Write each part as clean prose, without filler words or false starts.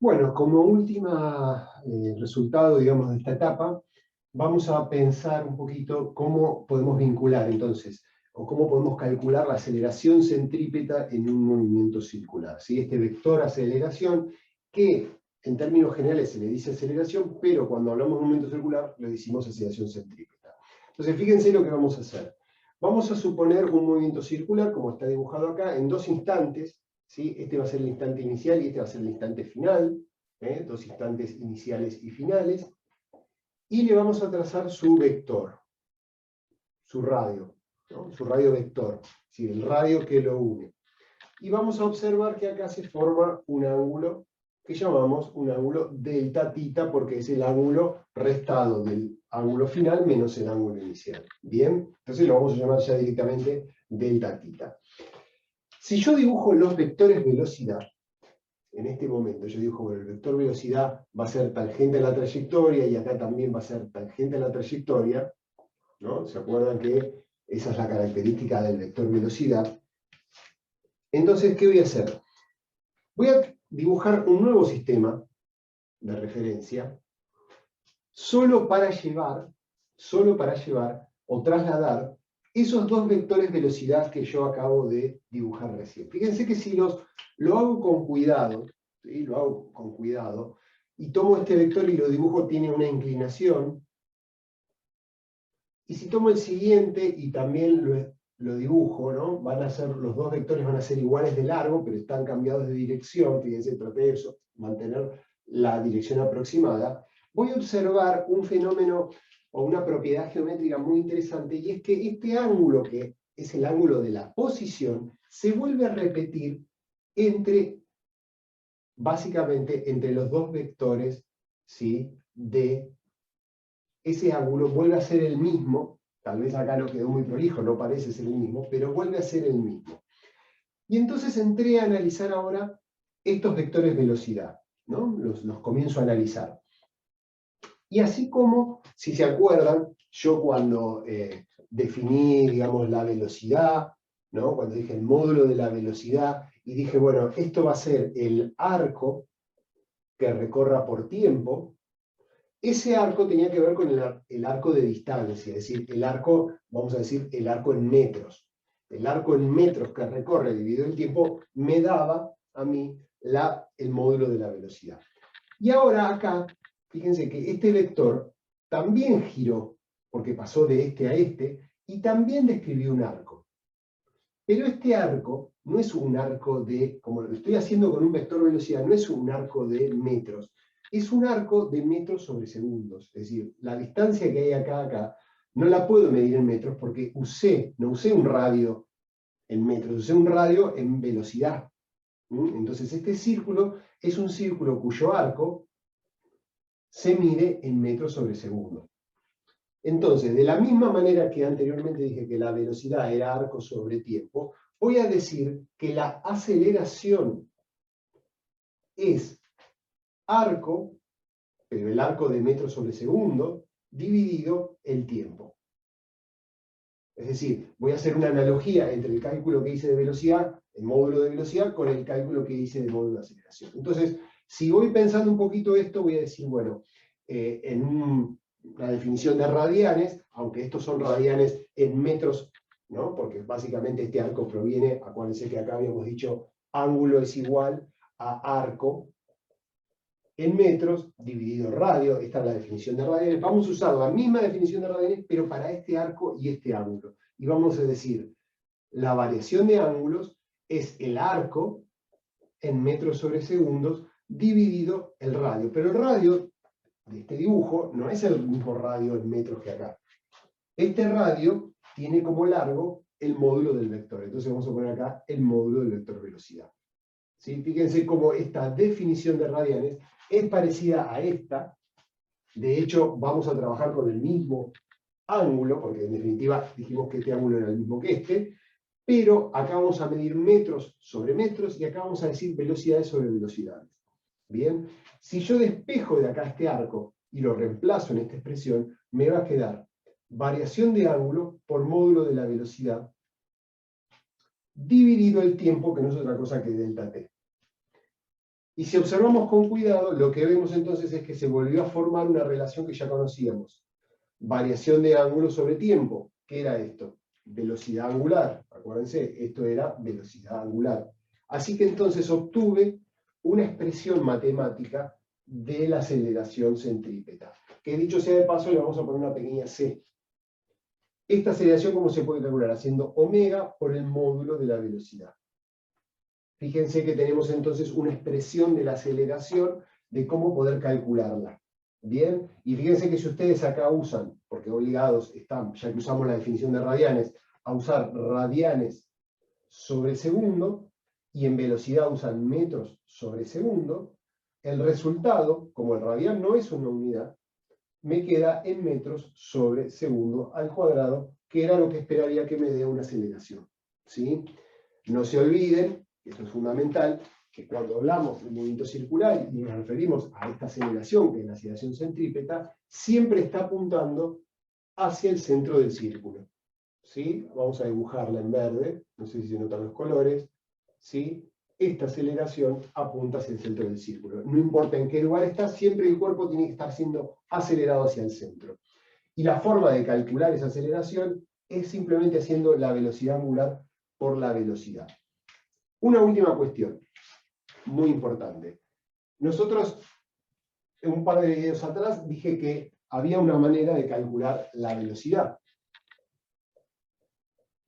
Bueno, como última resultado, digamos, de esta etapa, vamos a pensar un poquito cómo podemos vincular entonces, o cómo podemos calcular la aceleración centrípeta en un movimiento circular. ¿Sí? Este vector aceleración, que en términos generales se le dice aceleración, pero cuando hablamos de un movimiento circular le decimos aceleración centrípeta. Entonces, fíjense lo que vamos a hacer. Vamos a suponer un movimiento circular, como está dibujado acá, en dos instantes. ¿Sí? Este va a ser el instante inicial y este va a ser el instante final, dos instantes iniciales y finales, y le vamos a trazar su vector, su radio, ¿no? Su radio vector, ¿sí? El radio que lo une. Y vamos a observar que acá se forma un ángulo que llamamos un ángulo delta tita, porque es el ángulo restado del ángulo final menos el ángulo inicial. ¿Bien? Entonces lo vamos a llamar ya directamente delta tita. Si yo dibujo los vectores velocidad, en este momento yo dibujo, bueno, el vector velocidad va a ser tangente a la trayectoria y acá también va a ser tangente a la trayectoria, ¿no? ¿Se acuerdan que esa es la característica del vector velocidad? Entonces, ¿qué voy a hacer? Voy a dibujar un nuevo sistema de referencia solo para llevar o trasladar esos dos vectores velocidad que yo acabo de dibujar recién. Fíjense que si lo hago con cuidado, ¿sí? Lo hago con cuidado, y tomo este vector y lo dibujo, tiene una inclinación, y si tomo el siguiente y también lo dibujo, ¿no? Los dos vectores van a ser iguales de largo, pero están cambiados de dirección. Fíjense, traté de eso, mantener la dirección aproximada. Voy a observar un fenómeno o una propiedad geométrica muy interesante, y es que este ángulo, que es el ángulo de la posición, se vuelve a repetir básicamente entre los dos vectores, ¿sí? De ese ángulo vuelve a ser el mismo. Tal vez acá no quedó muy prolijo, no parece ser el mismo, pero vuelve a ser el mismo. Y entonces entré a analizar ahora estos vectores velocidad, ¿no? Los comienzo a analizar. Y así como, si se acuerdan, yo cuando definí, digamos, la velocidad, ¿no? Cuando dije el módulo de la velocidad, y dije, bueno, esto va a ser el arco que recorra por tiempo. Ese arco tenía que ver con el arco de distancia, es decir, el arco, vamos a decir, el arco en metros. El arco en metros que recorre dividido el tiempo me daba a mí el módulo de la velocidad. Y ahora acá, fíjense que este vector también giró, porque pasó de este a este, y también describió un arco. Pero este arco no es un arco como lo estoy haciendo con un vector velocidad, no es un arco de metros, es un arco de metros sobre segundos. Es decir, la distancia que hay acá, no la puedo medir en metros porque no usé un radio en metros, usé un radio en velocidad. Entonces este círculo es un círculo cuyo arco se mide en metros sobre segundo. Entonces, de la misma manera que anteriormente dije que la velocidad era arco sobre tiempo, voy a decir que la aceleración es arco, pero el arco de metros sobre segundo, dividido el tiempo. Es decir, voy a hacer una analogía entre el cálculo que hice de velocidad, el módulo de velocidad, con el cálculo que hice de módulo de aceleración. Entonces, si voy pensando un poquito esto, voy a decir, bueno, la definición de radianes, aunque estos son radianes en metros, ¿no? Porque básicamente este arco proviene, acuérdense que acá habíamos dicho, ángulo es igual a arco en metros dividido radio. Esta es la definición de radianes. Vamos a usar la misma definición de radianes, pero para este arco y este ángulo. Y vamos a decir, la variación de ángulos es el arco en metros sobre segundos dividido el radio. Pero el radio de este dibujo no es el mismo radio en metros que acá. Este radio tiene como largo el módulo del vector. Entonces vamos a poner acá el módulo del vector velocidad. ¿Sí? Fíjense cómo esta definición de radianes es parecida a esta. De hecho, vamos a trabajar con el mismo ángulo, porque en definitiva dijimos que este ángulo era el mismo que este, pero acá vamos a medir metros sobre metros y acá vamos a decir velocidades sobre velocidades. Bien, si yo despejo de acá este arco y lo reemplazo en esta expresión, me va a quedar variación de ángulo por módulo de la velocidad dividido el tiempo, que no es otra cosa que delta t. Y si observamos con cuidado, lo que vemos entonces es que se volvió a formar una relación que ya conocíamos. Variación de ángulo sobre tiempo. ¿Qué era esto? Velocidad angular. Acuérdense, esto era velocidad angular. Así que entonces obtuve una expresión matemática de la aceleración centrípeta. Que dicho sea de paso, le vamos a poner una pequeña c. Esta aceleración, ¿cómo se puede calcular? Haciendo omega por el módulo de la velocidad. Fíjense que tenemos entonces una expresión de la aceleración de cómo poder calcularla. Bien, y fíjense que si ustedes acá usan, porque obligados están, ya que usamos la definición de radianes, a usar radianes sobre segundo, y en velocidad usan metros sobre segundo, el resultado, como el radian no es una unidad, me queda en metros sobre segundo al cuadrado, que era lo que esperaría que me dé una aceleración. ¿Sí? No se olviden, esto es fundamental, que cuando hablamos de movimiento circular y nos referimos a esta aceleración, que es la aceleración centrípeta, siempre está apuntando hacia el centro del círculo. ¿Sí? Vamos a dibujarla en verde, no sé si se notan los colores. ¿Sí? Esta aceleración apunta hacia el centro del círculo. No importa en qué lugar está, siempre el cuerpo tiene que estar siendo acelerado hacia el centro. Y la forma de calcular esa aceleración es simplemente haciendo la velocidad angular por la velocidad. Una última cuestión, muy importante. Nosotros, en un par de videos atrás, dije que había una manera de calcular la velocidad,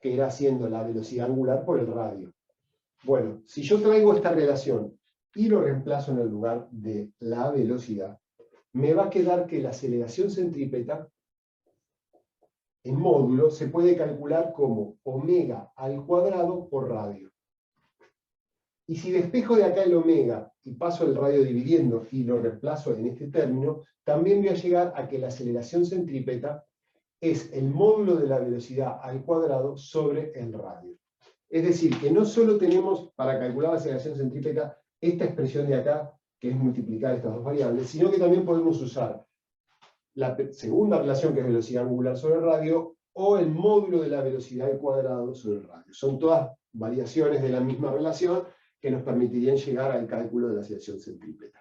que era haciendo la velocidad angular por el radio. Bueno, si yo traigo esta relación y lo reemplazo en el lugar de la velocidad, me va a quedar que la aceleración centrípeta en módulo se puede calcular como omega al cuadrado por radio. Y si despejo de acá el omega y paso el radio dividiendo y lo reemplazo en este término, también voy a llegar a que la aceleración centrípeta es el módulo de la velocidad al cuadrado sobre el radio. Es decir, que no solo tenemos para calcular la aceleración centrípeta esta expresión de acá, que es multiplicar estas dos variables, sino que también podemos usar la segunda relación, que es velocidad angular sobre el radio, o el módulo de la velocidad al cuadrado sobre el radio. Son todas variaciones de la misma relación que nos permitirían llegar al cálculo de la aceleración centrípeta.